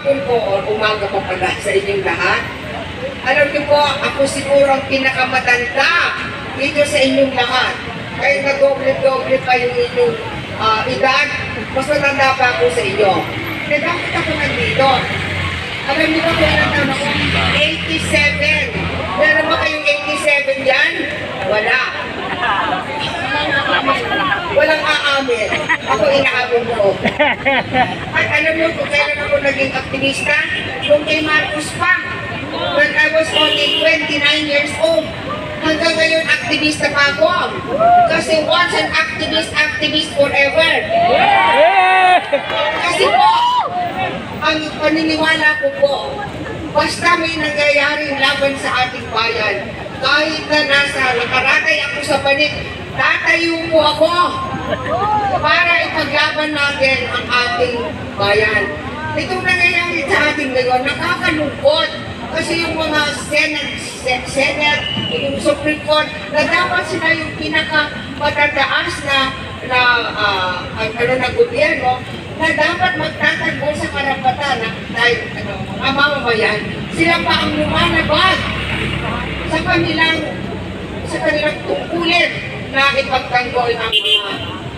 hapon po o umaga pa pala sa inyong lahat. Alam niyo po, ako siguro ang pinakamatanda dito sa inyong lahat. Kaya nag-doble-doble pa yung inyong edad, mas matanda pa ako sa inyo. Kaya bakit ako nandito? Alam niyo ba kung ilang taon ako? 87. Meron ba kayong 87 yan? Wala. Walang aamin. Ako inaamin mo. At alam niyo kung kailan ako naging aktivista? Kung kay Marcos pa. When I was only 29 years old. Hanggang ngayon, aktivista pa ako. Kasi once an activist, activist forever. Kasi po, ang paniniwala ko po, basta may nangyayaring laban sa ating bayan, kahit na nakaratay ako sa panig, tatayo po ako para ipaglaban natin ang ating bayan. Itong nangyayari sa ating ngayon, nakakalungkot. Kasi yung mga Senate, yung Supreme Court, na dapat sila yung pinaka-matataas na gobyerno, na dapat magtatanggol sa karapatan ng mga mamamayan. Sila pa ang lumalabas sa kanilang tungkulin na ipagtanggol ang mga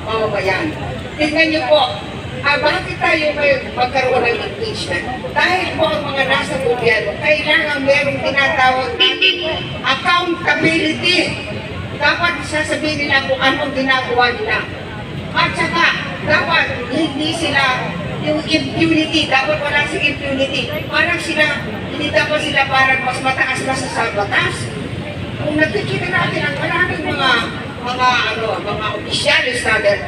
mamamayan. Tingnan niyo po, bakit tayo may magkaroon ng impeachment? Dahil po ang mga nasa gobyerno, kailangan merong tinatawag natin accountability. Dapat sasabihin nila kung anong ginagawa nila. At saka, dapat hindi sila, yung impunity, dapat wala sa impunity. Parang sila, hindi dapat sila parang mas mataas na sa batas. Kung nakikita natin ang maraming mga opisyalis natin,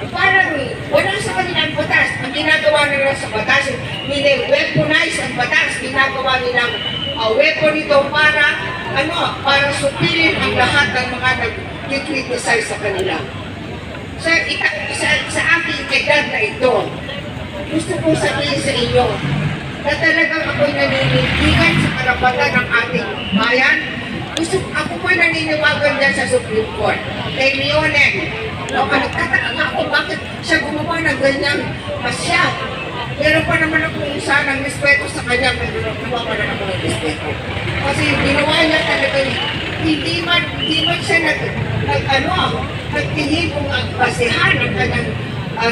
parang wala sa kanilang batas. Ang ginagawa nila sa batas, weaponize ang batas, ginagawa nilang weapon ito para supilin ang lahat ng mga nag-criticize sa kanila. Sa aking edad na ito, gusto kong sabihin sa inyo na talagang ako'y naninindigan sa karapatan ng ating bayan. Ako po'y naniniwagan dyan sa Supreme Court. Kay Leonel, nagtataka ako bakit siya gumawa ng ganyang pasya. Meron pa naman akong sanang respeto sa kanya, pero nakuha pa na ako ng respeto. Kasi ginawa niya talaga, hindi man siya nagtingin kung ang basehan ng kanyang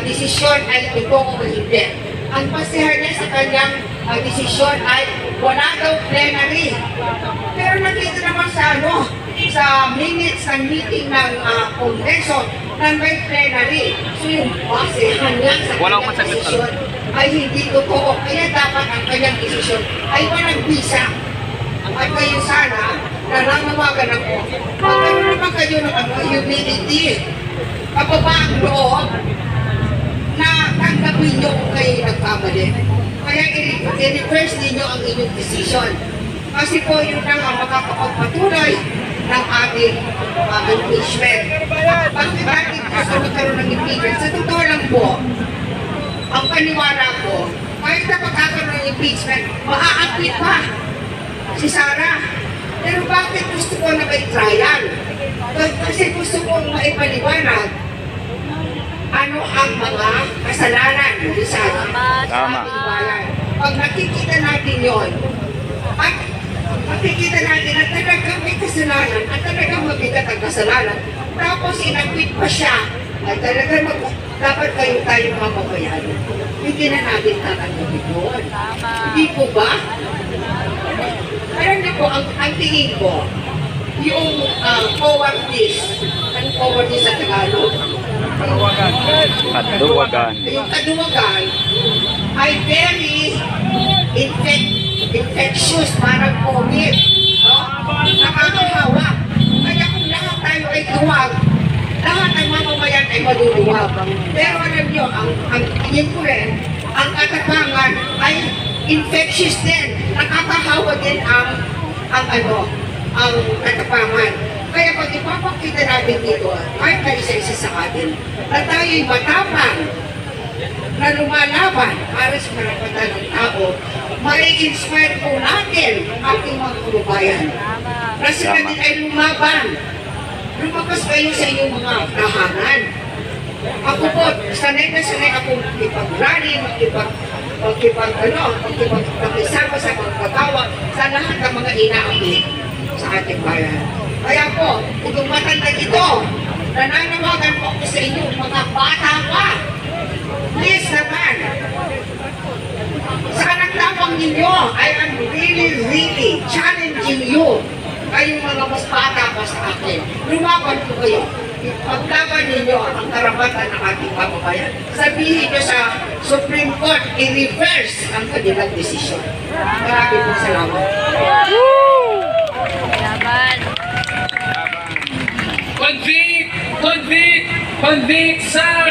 desisyon ay ito o hindi. Ang basehan niya sa kanyang desisyon ay wala daw plenary. Pero nakita naman sa minutes ng meeting ng Kongreso na may plenary. So yung basehan niya sa kanyang desisyon ay hindi totoo. Kaya dapat ang kanyang desisyon ay walang bisa. At kayo sana, nananawagan ako, magkaroon naman kayo ng humility. Kapaba ang loob na tanggapin nyo kung kayo nagkamali. Kaya i-reverse ninyo ang inyong decision. Kasi po yun lang ang makakapagpatuloy ng ating impeachment. Bakit gusto magkaroon ng impeachment? Sa totoo lang po, ang paniwala ko, kahit na magkakaroon ng impeachment, maa-acquit pa si Sara. Pero bakit gusto ko na may trial? Kasi gusto kong maipaliwanag ano ang mga kasalanan sa ating bayan. Pag nakikita natin yon, at makikita natin na talagang may kasalanan at talagang mabigat ang kasalanan, tapos inakwit pa siya, at talagang dapat tayo mamabayan. Hindi na natin tatanggapin yun. Hindi po ba? Alam niyo po, ang tingin ko, yung cowardice, ang cowardice sa Tagalog, kaduwagan. Yung kaduwagan ay very infectious, parang COVID. No? Nakakahawa. Kaya kung lahat tayo ay duwag, lahat ng mamamayan ay maduduwag. Pero alam nyo, ang tingin ko rin, ang katapangan ay infectious din. Nakakahawa din ang katapangan. Kaya pag ipapakita natin dito, kahit na isa-isa sa atin, na tayo'y matapang na lumalaban para sa karapatan ng tao, mai-inspire po natin ating mga kababayan. Na sila din ay lumaban. Lumabas kayo sa inyong mga tahanan. Ako po, sanay na sanay akong makipag-rally, pagkipagkisama sa mga kagawa sa lahat ng mga inaamit sa ating bayan. Kaya po, itong matandang ito, nananawagan po ako sa inyo, mga bata pa. Please naman, sa anagtapang ninyo, I am really challenging you. Kayong mga mas bata pa sa akin. Lumaban po kayo. Paglaban ninyo ang karapatan ng ating kababayan. Sabihin nyo sa Supreme Court, i-reverse ang kanilang desisyon. Maraming po salamat. Laban. Convict sa